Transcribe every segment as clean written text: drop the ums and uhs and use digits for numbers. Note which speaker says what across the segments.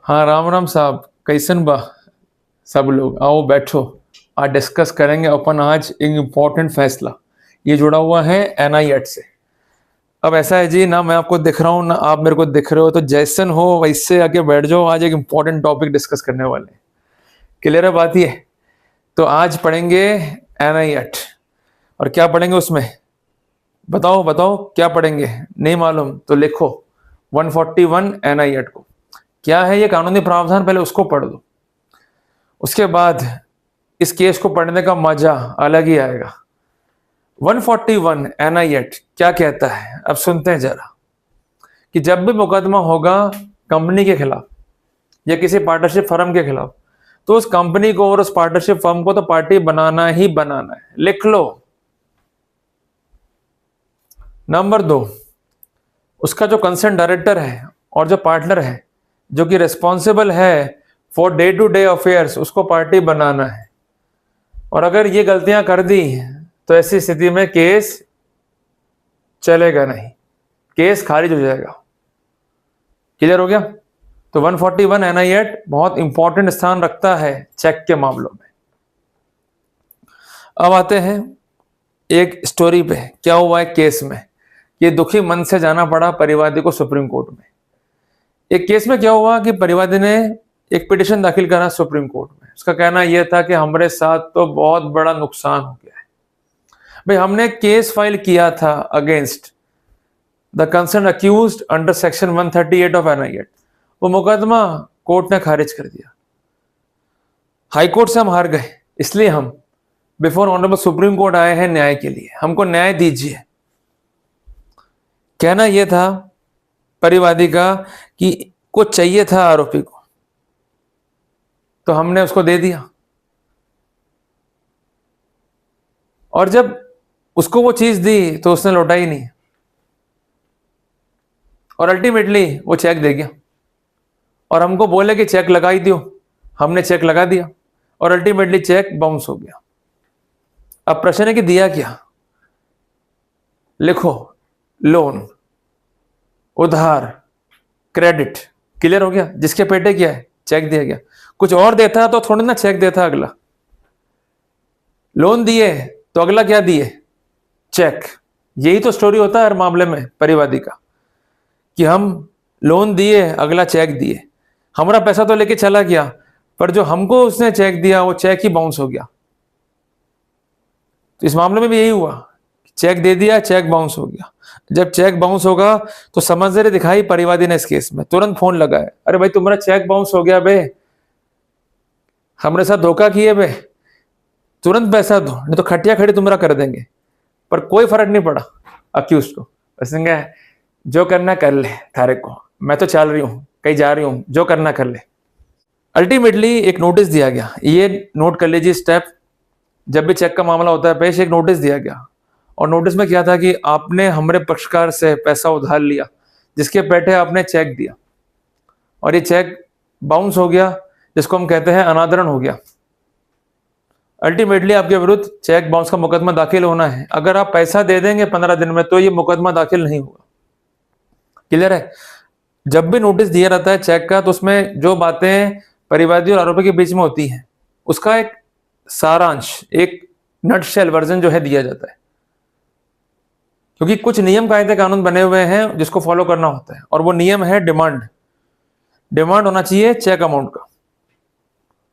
Speaker 1: हाँ, राम राम साहब, कैसन बा सब लोग? आओ बैठो। आज डिस्कस करेंगे अपन आज एक इम्पोर्टेंट फैसला। ये जुड़ा हुआ है एनआईएट से। अब ऐसा है जी, ना मैं आपको दिख रहा हूँ ना आप मेरे को दिख रहे हो, तो जैसन हो वैसे आके बैठ जाओ। आज एक इम्पोर्टेंट टॉपिक डिस्कस करने वाले हैं। क्लियर है बात ये? तो आज पढ़ेंगे एनआईएट। और क्या पढ़ेंगे उसमें? बताओ बताओ क्या पढ़ेंगे? नहीं मालूम तो लिखो 141 एनआईएट को। क्या है ये कानूनी प्रावधान, पहले उसको पढ़ दो। उसके बाद इस केस को पढ़ने का मजा अलग ही आएगा। 141 एनआईएट क्या कहता है, अब सुनते हैं जरा। कि जब भी मुकदमा होगा कंपनी के खिलाफ या किसी पार्टनरशिप फर्म के खिलाफ, तो उस कंपनी को और उस पार्टनरशिप फर्म को तो पार्टी बनाना ही बनाना है। लिख लो। नंबर 2, उसका जो कंसर्न डायरेक्टर है और जो पार्टनर है, जो कि रिस्पॉन्सिबल है for day to day affairs, उसको पार्टी बनाना है। और अगर ये गलतियां कर दी तो ऐसी स्थिति में केस चलेगा नहीं, केस खारिज हो जाएगा। क्लियर हो गया? तो 141 एनआईएट बहुत इंपॉर्टेंट स्थान रखता है चेक के मामलों में। अब आते हैं एक स्टोरी पे। क्या हुआ है केस में? ये दुखी मन से जाना पड़ा परिवादी को सुप्रीम कोर्ट में। एक केस में क्या हुआ कि परिवादी ने एक पिटिशन दाखिल करा सुप्रीम कोर्ट में। उसका कहना यह था कि हमारे साथ तो बहुत बड़ा नुकसान हो गया है। भाई, हमने केस फाइल किया था against the concern accused under section 138 of NI Act. वो मुकदमा कोर्ट ने खारिज कर दिया। हाई कोर्ट से हम हार गए, इसलिए हम बिफोर ऑनरेबल सुप्रीम कोर्ट आए हैं न्याय के लिए। हमको न्याय दीजिए। कहना यह था परिवादी का कि कुछ चाहिए था आरोपी को, तो हमने उसको दे दिया। और जब उसको वो चीज दी तो उसने लौटाई नहीं, और अल्टीमेटली वो चेक दे गया और हमको बोले कि चेक लगा ही दियो। हमने चेक लगा दिया और अल्टीमेटली चेक बाउंस हो गया। अब प्रश्न है कि दिया क्या? लिखो, लोन, उधार, क्रेडिट। क्लियर हो गया? जिसके पेटे क्या है, चेक दिया गया। कुछ और देता तो थोड़ी ना चेक देता अगला। लोन दिए तो अगला क्या दिए? चेक। यही तो स्टोरी होता है हर मामले में परिवादी का, कि हम लोन दिए, अगला चेक दिए। हमारा पैसा तो लेके चला गया, पर जो हमको उसने चेक दिया वो चेक ही बाउंस हो गया। तो इस मामले में भी यही हुआ, चेक दे दिया, चेक बाउंस हो गया। जब चेक बाउंस होगा तो समझदारी दिखाई परिवादी ने इस केस में। तुरंत फोन लगाया, अरे भाई तुम्हारा चेक बाउंस हो गया बे, हमारे साथ धोखा किए बे, तुरंत पैसा दो नहीं तो खटिया खड़ी तुम्हारा कर देंगे। पर कोई फर्क नहीं पड़ा अक्यूज को। बस जो करना कर ले, थारे को मैं तो चल रही हूं, कहीं जा रही हूं, जो करना कर ले। अल्टीमेटली एक नोटिस दिया गया। ये नोट कर लीजिए स्टेप। जब भी चेक का मामला होता है पेश, एक नोटिस दिया गया। और नोटिस में क्या था कि आपने हमारे पक्षकार से पैसा उधार लिया, जिसके पेटे आपने चेक दिया, और ये चेक बाउंस हो गया, जिसको हम कहते हैं अनादरण हो गया। अल्टीमेटली आपके विरुद्ध चेक बाउंस का मुकदमा दाखिल होना है। अगर आप पैसा दे देंगे 15 दिन में तो ये मुकदमा दाखिल नहीं होगा। क्लियर है? जब भी नोटिस दिया रहता है चेक का, तो उसमें जो बातें परिवादी और आरोपी के बीच में होती हैं, उसका एक सारांश, एक नटशेल वर्जन जो है दिया जाता है। क्योंकि कुछ नियम कायदे कानून बने हुए हैं जिसको फॉलो करना होता है, और वो नियम है डिमांड। डिमांड होना चाहिए चेक अमाउंट का,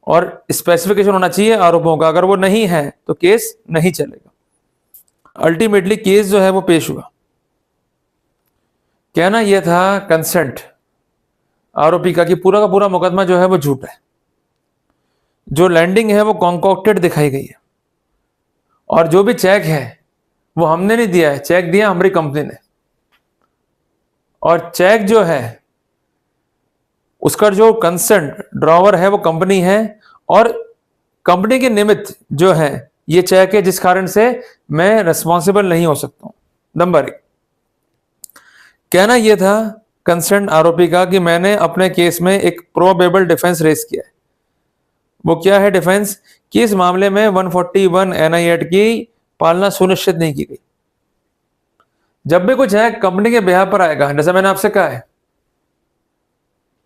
Speaker 1: और स्पेसिफिकेशन होना चाहिए आरोपों का। अगर वो नहीं है तो केस नहीं चलेगा। अल्टीमेटली केस जो है वो पेश हुआ। कहना यह था कंसेंट आरोपी का कि पूरा का पूरा मुकदमा जो है वो झूठ है। जो लैंडिंग है वो कॉन्कॉक्टेड दिखाई गई है, और जो भी चेक है वो हमने नहीं दिया है, चेक दिया हमारी कंपनी ने। और चेक जो है उसका जो कंसेंट ड्रॉवर है वो कंपनी है, और कंपनी के निमित्त जो है ये चेक है, जिस कारण से मैं रिस्पॉन्सिबल नहीं हो सकता हूं। नंबर 1, कहना यह था कंसर्न आरोपी का कि मैंने अपने केस में एक प्रोबेबल डिफेंस रेज किया है। वो क्या है डिफेंस? कि इस मामले में 141 एनआईएट की पालना सुनिश्चित नहीं की गई। जब भी कुछ है कंपनी के बिहाफ पर आएगा, जैसा मैंने आपसे कहा है,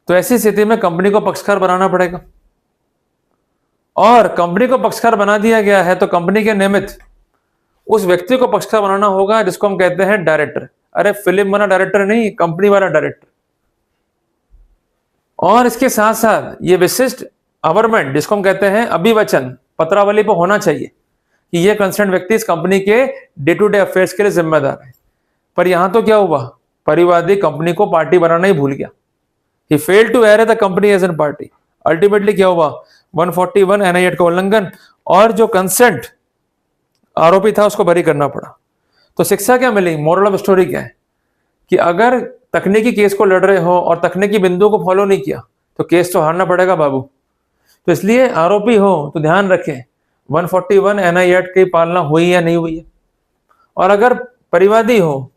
Speaker 1: तो ऐसी स्थिति में कंपनी को पक्षकार बनाना पड़ेगा, और कंपनी को पक्षकार बना दिया गया है तो कंपनी के निमित्त उस व्यक्ति को पक्षकार बनाना होगा जिसको हम कहते हैं डायरेक्टर। अरे फिल्म वाला डायरेक्टर नहीं, कंपनी वाला डायरेक्टर। और इसके साथ साथ ये विशिष्ट अवरमेंट जिसको हम कहते हैं अभिवचन पत्रावली पर होना चाहिए कि ये कंसर्न व्यक्ति इस कंपनी के डे टू डे अफेयर्स के लिए जिम्मेदार है। पर यहां तो क्या हुआ, परिवादी कंपनी को पार्टी बनाना ही भूल गया। He failed to array the company as an party. Ultimately क्या हुआ, 141 NI एक्ट का उल्लंघन, और जो कंसेंट आरोपी था उसको बरी करना पड़ा। तो शिक्षा क्या मिली, मोरल ऑफ स्टोरी क्या है कि अगर तकनीकी केस को लड़ रहे हो और तकनीकी बिंदु को फॉलो नहीं किया तो केस तो हारना पड़ेगा बाबू। तो इसलिए आरोपी हो तो ध्यान रखें 141 NI एक्ट की पालना हुई या नहीं हुई है, और अगर परिवादी हो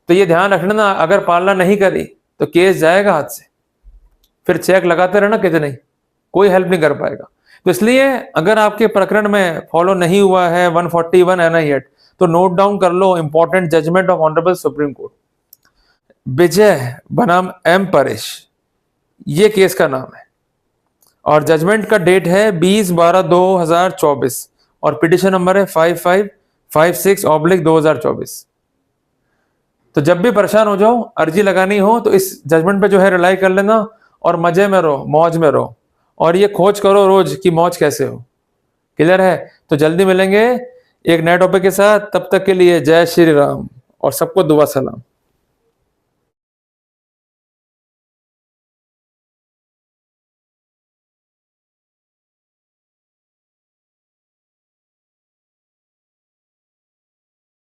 Speaker 1: तो ये ध्यान रखना अगर पालना नहीं करी तो केस जाएगा हाथ से, फिर चेक लगाते रहना कितने, कोई हेल्प नहीं कर पाएगा। तो इसलिए अगर आपके प्रकरण में फॉलो नहीं हुआ है 141 NI एक्ट तो नोट डाउन कर लो important judgement of honourable supreme court. Vijay बनाम M परेश, ये केस का नाम है, और जजमेंट का डेट है 20/12/2024 और पिटिशन नंबर है 5556/2024। तो जब भी परेशान हो जाओ, अर्जी लगानी हो तो इस जजमेंट पे जो है रिलाई कर लेना और मजे में रहो, मौज में रहो, और ये खोज करो रोज कि मौज कैसे हो। क्लियर है? तो जल्दी मिलेंगे एक नए टॉपिक के साथ, तब तक के लिए जय श्री राम और सबको दुआ सलाम।